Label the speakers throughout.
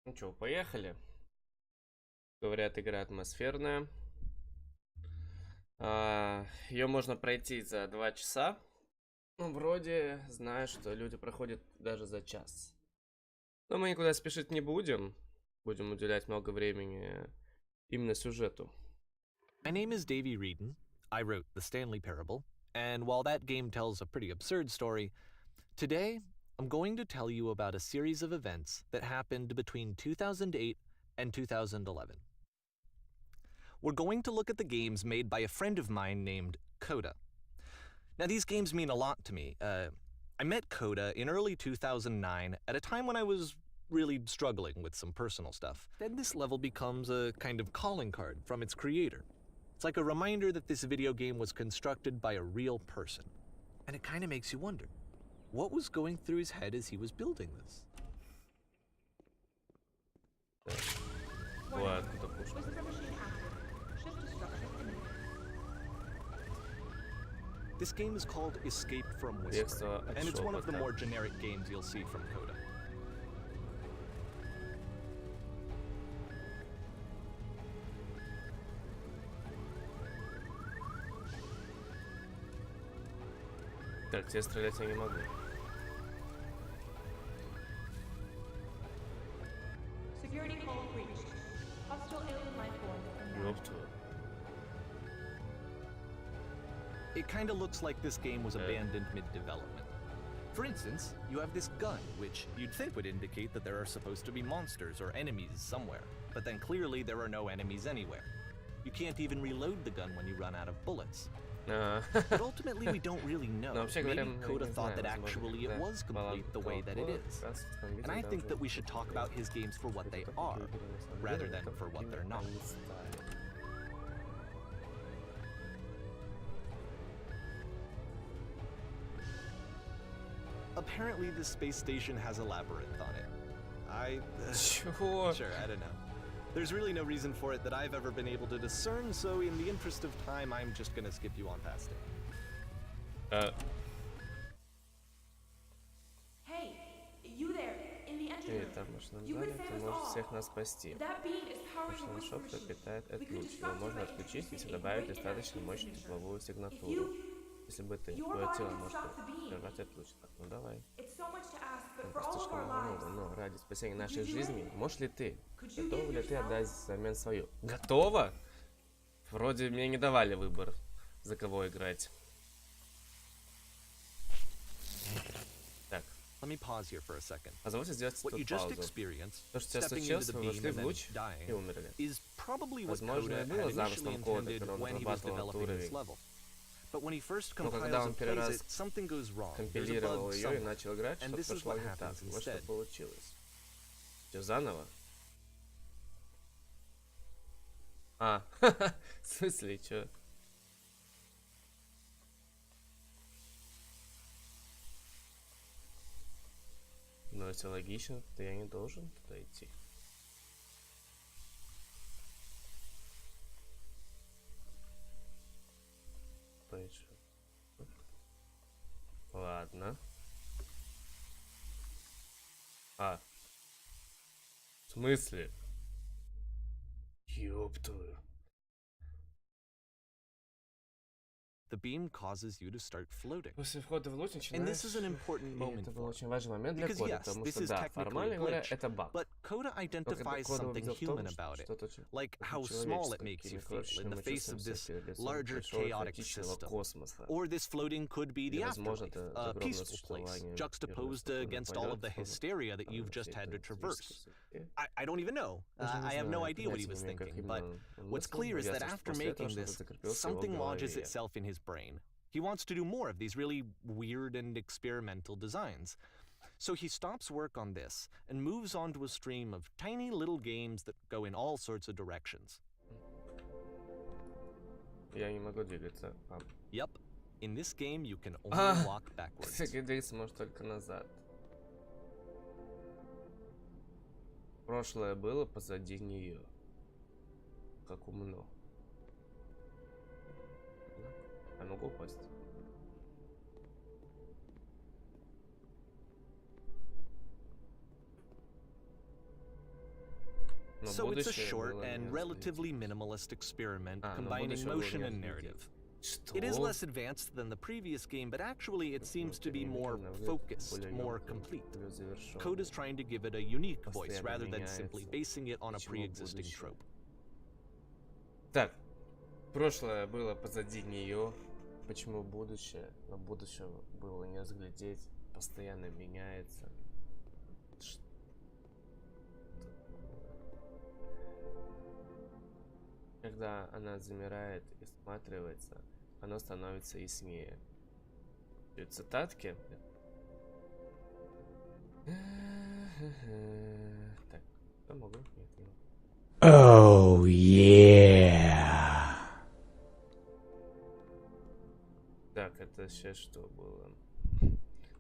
Speaker 1: Ну что, поехали. Говорят, игра атмосферная. Ее можно пройти за 2 часа. Ну, вроде знаю, что люди проходят даже за час. Но мы никуда спешить не будем. Будем уделять много времени именно сюжету.
Speaker 2: My name is Дэви Риденом. I wrote the Stanley Parable, and while that game tells a pretty absurd story, today I'm going to tell you about a series of events that happened between 2008 and 2011. We're going to look at the games made by a friend of mine named Coda. Now, these games mean a lot to me. I met Coda in early 2009 at a time when I was really struggling with some personal stuff. Then this level becomes a kind of calling card from its creator. It's like a reminder that this video game was constructed by a real person. And it kind of makes you wonder, what was going through his head as he was building this?
Speaker 1: Вот, это пушка.
Speaker 2: This game is called Escape from Whisper, and it's one of the more generic games you'll see from Coda.
Speaker 1: Так, тебе стрелять я не могу. Ёпту.
Speaker 2: It kinda looks like this game was abandoned mid-development. For instance, you have this gun, which you'd think would indicate that there are supposed to be monsters or enemies somewhere, but then clearly there are no enemies anywhere. You can't even reload the gun when you run out of bullets. But ultimately we don't really know. Maybe Coda thought that actually it was complete the way that it is. And I think that we should talk about his games for what they are, rather than for what they're not. Apparently the space station has a labyrinth on it.
Speaker 1: Чего?
Speaker 2: Sure, I don't know. There's really no reason for it that I've ever been able to discern, so in the interest of time, I'm just gonna skip you on past it.
Speaker 3: Hey, you there, in the engine room.
Speaker 1: Там машина зале, ты можешь всех нас спасти. Машина шофта питает этот луч. Его можно отключить, если добавить достаточно мощную тепловую сигнатуру. Если бы ты, твое тело может прервать этот луч. Так, ну давай. Просто слишком много, но ради спасения нашей жизни, можешь ли ты? Готова ли ты отдать взамен свою? Готова? Вроде мне не давали выбор, за кого играть. Так. Позвольте сделать тут паузу. То, что сейчас случилось, вы вошли в луч и умерли. Возможно, и было замыслом кода, когда он разрабатывал этот уровень. Но когда он первый раз компилировал ее и начал играть, что-то пошло не так. Вот что получилось. Все заново? В смысле, чё? Но если логично, то я не должен туда идти. Ладно. В смысле? Ёптую.
Speaker 2: The beam causes you to start floating.
Speaker 1: После входа в луч начинаешь...
Speaker 2: And this is an important moment.
Speaker 1: Это был очень важный момент для
Speaker 2: Because
Speaker 1: кода,
Speaker 2: yes,
Speaker 1: потому
Speaker 2: this
Speaker 1: что
Speaker 2: is
Speaker 1: да,
Speaker 2: technically
Speaker 1: формально
Speaker 2: a
Speaker 1: говоря,
Speaker 2: glitch,
Speaker 1: это баг.
Speaker 2: but Coda identifies something human about it, like how small it makes you feel in the face of this larger chaotic system. Or this floating could be the afterlife, a peaceful place, juxtaposed against all of the hysteria that you've just had to traverse. I don't even know. I have no idea what he was thinking, but what's clear is that after making this, something lodges itself in his brain. He wants to do more of these really weird and experimental designs. So he stops work on this and moves on to a stream of tiny little games that go in all sorts of directions.
Speaker 1: Я не могу двигаться.
Speaker 2: Yep. In this game you can only walk backwards.
Speaker 1: Двигаться может только назад. Прошлое было позади нее. Как умно. Я могу упасть. Но
Speaker 2: So it's a
Speaker 1: будущее
Speaker 2: short
Speaker 1: было
Speaker 2: and
Speaker 1: не
Speaker 2: relatively
Speaker 1: разглядеть.
Speaker 2: minimalist experiment
Speaker 1: А, но
Speaker 2: combining
Speaker 1: будущее было
Speaker 2: motion
Speaker 1: не
Speaker 2: and
Speaker 1: разглядеть.
Speaker 2: narrative.
Speaker 1: Что?
Speaker 2: It is less advanced than the previous game, but actually it seems to
Speaker 1: Тем
Speaker 2: be
Speaker 1: не
Speaker 2: more
Speaker 1: менее, она выглядит
Speaker 2: focused,
Speaker 1: более
Speaker 2: more
Speaker 1: ёмкой,
Speaker 2: complete.
Speaker 1: более
Speaker 2: Code is
Speaker 1: завершённой.
Speaker 2: trying to give it a unique voice
Speaker 1: Постоянно
Speaker 2: rather than simply
Speaker 1: меняется.
Speaker 2: basing it on a
Speaker 1: Почему
Speaker 2: pre-existing
Speaker 1: будущее?
Speaker 2: trope.
Speaker 1: Так, прошлое было позади нее. Почему будущее? Но будущее было не разглядеть, постоянно меняется. Ш- Когда она замирает и всматривается, оно становится яснее. И цитатки. Так, что могу? Нет, не могу.
Speaker 4: Oh yeah.
Speaker 1: Так, это сейчас что было?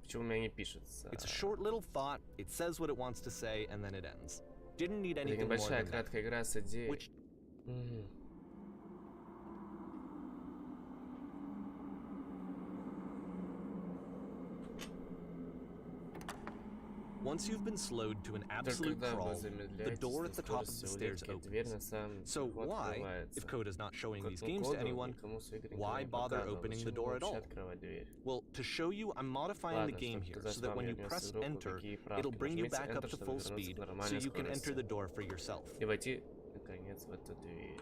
Speaker 1: Почему у меня не пишется?
Speaker 2: It's a short little thought, it says what it wants to say, and then it ends. Didn't need
Speaker 1: Это
Speaker 2: anything more
Speaker 1: небольшая
Speaker 2: than that.
Speaker 1: краткая игра с идеей.
Speaker 2: Which
Speaker 1: Мгм.
Speaker 2: Once you've been slowed to an
Speaker 1: Только
Speaker 2: absolute
Speaker 1: когда вы
Speaker 2: crawl, the
Speaker 1: замедляетесь
Speaker 2: door
Speaker 1: на
Speaker 2: at the top of the
Speaker 1: скорости
Speaker 2: stairs
Speaker 1: улитки, дверь на
Speaker 2: opens.
Speaker 1: самом
Speaker 2: So
Speaker 1: верху
Speaker 2: why,
Speaker 1: открывается.
Speaker 2: if code is not showing these
Speaker 1: Какому
Speaker 2: games to
Speaker 1: коду
Speaker 2: anyone,
Speaker 1: никому свои игры
Speaker 2: why
Speaker 1: не
Speaker 2: bother
Speaker 1: показывал?
Speaker 2: opening the
Speaker 1: Почему
Speaker 2: door at
Speaker 1: вообще
Speaker 2: all?
Speaker 1: открывать дверь?
Speaker 2: Well, to show you, I'm modifying the
Speaker 1: Ладно,
Speaker 2: game
Speaker 1: чтобы
Speaker 2: here
Speaker 1: показать
Speaker 2: so that
Speaker 1: вам,
Speaker 2: when
Speaker 1: я
Speaker 2: you
Speaker 1: внес
Speaker 2: press
Speaker 1: игру
Speaker 2: enter,
Speaker 1: кое-какие
Speaker 2: it'll
Speaker 1: правки.
Speaker 2: bring you
Speaker 1: Нажмите
Speaker 2: back up
Speaker 1: Enter,
Speaker 2: to
Speaker 1: чтобы
Speaker 2: full
Speaker 1: вернуться
Speaker 2: speed
Speaker 1: к
Speaker 2: so
Speaker 1: нормальной
Speaker 2: you can enter
Speaker 1: скорости.
Speaker 2: the door for yourself.
Speaker 1: И войти, наконец, в эту дверь.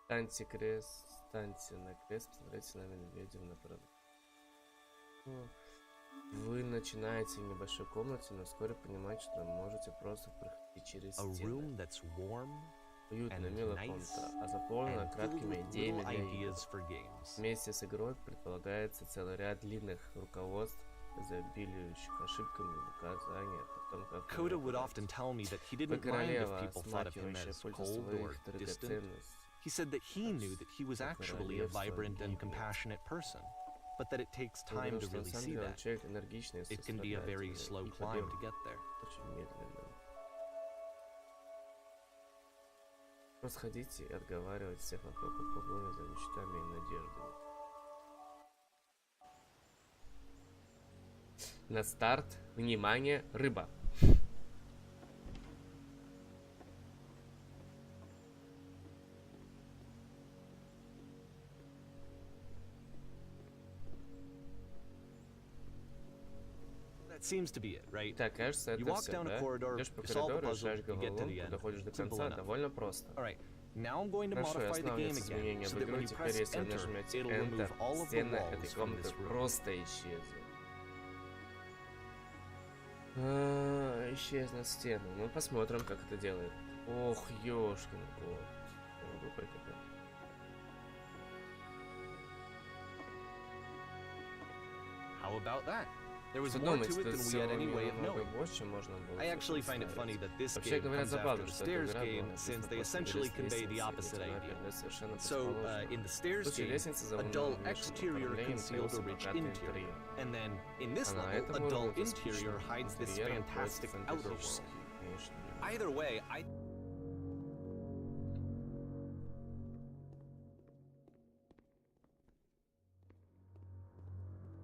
Speaker 1: Станьте на крест, посмотрите на медведя в направлении. Вы начинаете в небольшой комнате, но вскоре понимаете, что можете просто проходить через
Speaker 2: A
Speaker 1: стены.
Speaker 2: room that's warm
Speaker 1: Уютная,
Speaker 2: and
Speaker 1: милая
Speaker 2: nice
Speaker 1: комната, а заполнена
Speaker 2: and filled
Speaker 1: краткими
Speaker 2: with
Speaker 1: идеями
Speaker 2: little
Speaker 1: для игр.
Speaker 2: ideas for games.
Speaker 1: Вместе с игрой предполагается целый ряд длинных руководств, изобилующих ошибками в указании о том, как
Speaker 2: Coda would often tell me that he
Speaker 1: Вы
Speaker 2: didn't mind if
Speaker 1: королева,
Speaker 2: people thought of him
Speaker 1: смахивающая
Speaker 2: as
Speaker 1: пользу
Speaker 2: cold or
Speaker 1: своих
Speaker 2: distant.
Speaker 1: драгоценностей.
Speaker 2: He said that he knew that he was actually a vibrant and compassionate person, but that it takes time to really see that.
Speaker 1: Человек энергичный,
Speaker 2: It can be a very slow climb to get there.
Speaker 1: очень медленно. Просто ходите и отговаривайте всех вокруг в погоне за мечтами и надеждами. На старт, внимание, рыба.
Speaker 2: That seems to be it, right?
Speaker 1: Так, кажется,
Speaker 2: You
Speaker 1: это
Speaker 2: walk
Speaker 1: все,
Speaker 2: down a
Speaker 1: да?
Speaker 2: corridor,
Speaker 1: Идешь по
Speaker 2: you solve the
Speaker 1: коридору,
Speaker 2: puzzle,
Speaker 1: решаешь
Speaker 2: you get to the
Speaker 1: головоломку,
Speaker 2: end.
Speaker 1: доходишь до
Speaker 2: Simple
Speaker 1: конца,
Speaker 2: enough.
Speaker 1: довольно просто.
Speaker 2: All right, now I'm going to
Speaker 1: Хорошо, я
Speaker 2: modify the
Speaker 1: снова
Speaker 2: game
Speaker 1: нет изменений
Speaker 2: again,
Speaker 1: в
Speaker 2: so that
Speaker 1: игру.
Speaker 2: when you
Speaker 1: Теперь,
Speaker 2: press
Speaker 1: если вы
Speaker 2: enter,
Speaker 1: нажмете
Speaker 2: it'll remove
Speaker 1: Enter,
Speaker 2: all of the
Speaker 1: стены
Speaker 2: walls
Speaker 1: этой
Speaker 2: from
Speaker 1: комнаты
Speaker 2: this room.
Speaker 1: просто исчезнут. Исчезнут стены. Ну, посмотрим, как это делает. Ох, ёшкин кот. Не могу прикопать.
Speaker 2: How about that? There was
Speaker 1: Что
Speaker 2: more
Speaker 1: думаете,
Speaker 2: to it
Speaker 1: тут
Speaker 2: than we had
Speaker 1: всего
Speaker 2: any way of
Speaker 1: намного
Speaker 2: knowing.
Speaker 1: больше можно было
Speaker 2: I actually find it funny
Speaker 1: представить.
Speaker 2: that this
Speaker 1: Вообще
Speaker 2: game
Speaker 1: говоря,
Speaker 2: comes after
Speaker 1: забавно,
Speaker 2: the
Speaker 1: что эта
Speaker 2: Stairs
Speaker 1: игра
Speaker 2: game,
Speaker 1: была
Speaker 2: since
Speaker 1: написана
Speaker 2: they
Speaker 1: после
Speaker 2: essentially convey the
Speaker 1: лестницы,
Speaker 2: opposite
Speaker 1: ведь она
Speaker 2: idea.
Speaker 1: передает совершенно
Speaker 2: So,
Speaker 1: противоположное.
Speaker 2: in the Stairs
Speaker 1: Слушай,
Speaker 2: game,
Speaker 1: лестница
Speaker 2: a
Speaker 1: завалена
Speaker 2: dull
Speaker 1: внешним
Speaker 2: exterior
Speaker 1: оформлением,
Speaker 2: concealed a
Speaker 1: плюс
Speaker 2: rich
Speaker 1: богатый
Speaker 2: interior.
Speaker 1: интерьер.
Speaker 2: And then, in this
Speaker 1: А на
Speaker 2: level,
Speaker 1: этом
Speaker 2: a dull
Speaker 1: уровне
Speaker 2: interior
Speaker 1: скучным
Speaker 2: hides this
Speaker 1: интерьером
Speaker 2: fantastic
Speaker 1: находится
Speaker 2: outer world.
Speaker 1: фантастический внешний мир.
Speaker 2: Either way,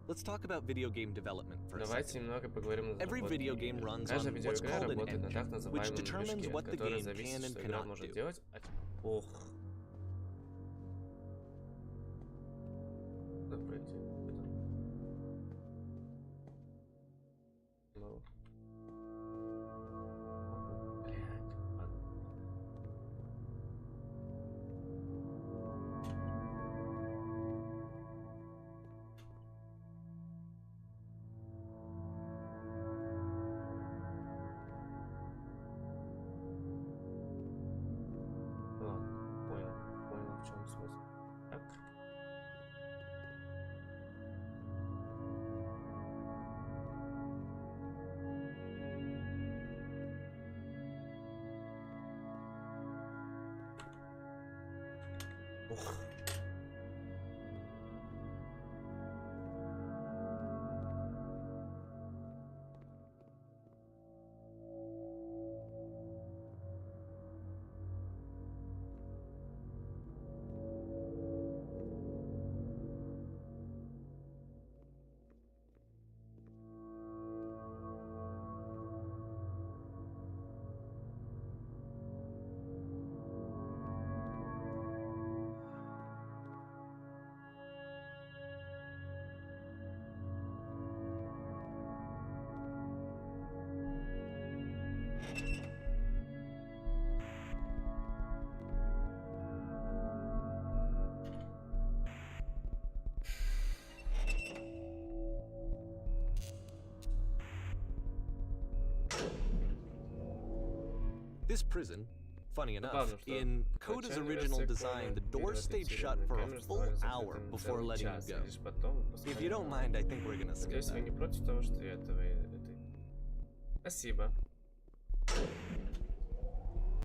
Speaker 2: Let's talk about video game development for a
Speaker 1: Давайте
Speaker 2: second.
Speaker 1: немного поговорим о
Speaker 2: Every
Speaker 1: разработке
Speaker 2: video game
Speaker 1: игр.
Speaker 2: runs
Speaker 1: Каждая
Speaker 2: on what's
Speaker 1: видеоигра
Speaker 2: called an
Speaker 1: работает на так
Speaker 2: engine, which
Speaker 1: называемом
Speaker 2: determines
Speaker 1: движке,
Speaker 2: what the
Speaker 1: который
Speaker 2: game
Speaker 1: зависит,
Speaker 2: can and
Speaker 1: что игра
Speaker 2: cannot
Speaker 1: может
Speaker 2: do.
Speaker 1: делать. Ох. Куда пройти? Куда? Ну. Блядь, ладно. Ладно, понял, в чем смысл. Так. Ух.
Speaker 2: This prison, funny enough, in Coda's original design, the door stayed shut for a full hour before letting you go. If you don't mind, I think we're gonna skip
Speaker 1: Надеюсь, вы
Speaker 2: that.
Speaker 1: не против того, что я этого... Спасибо.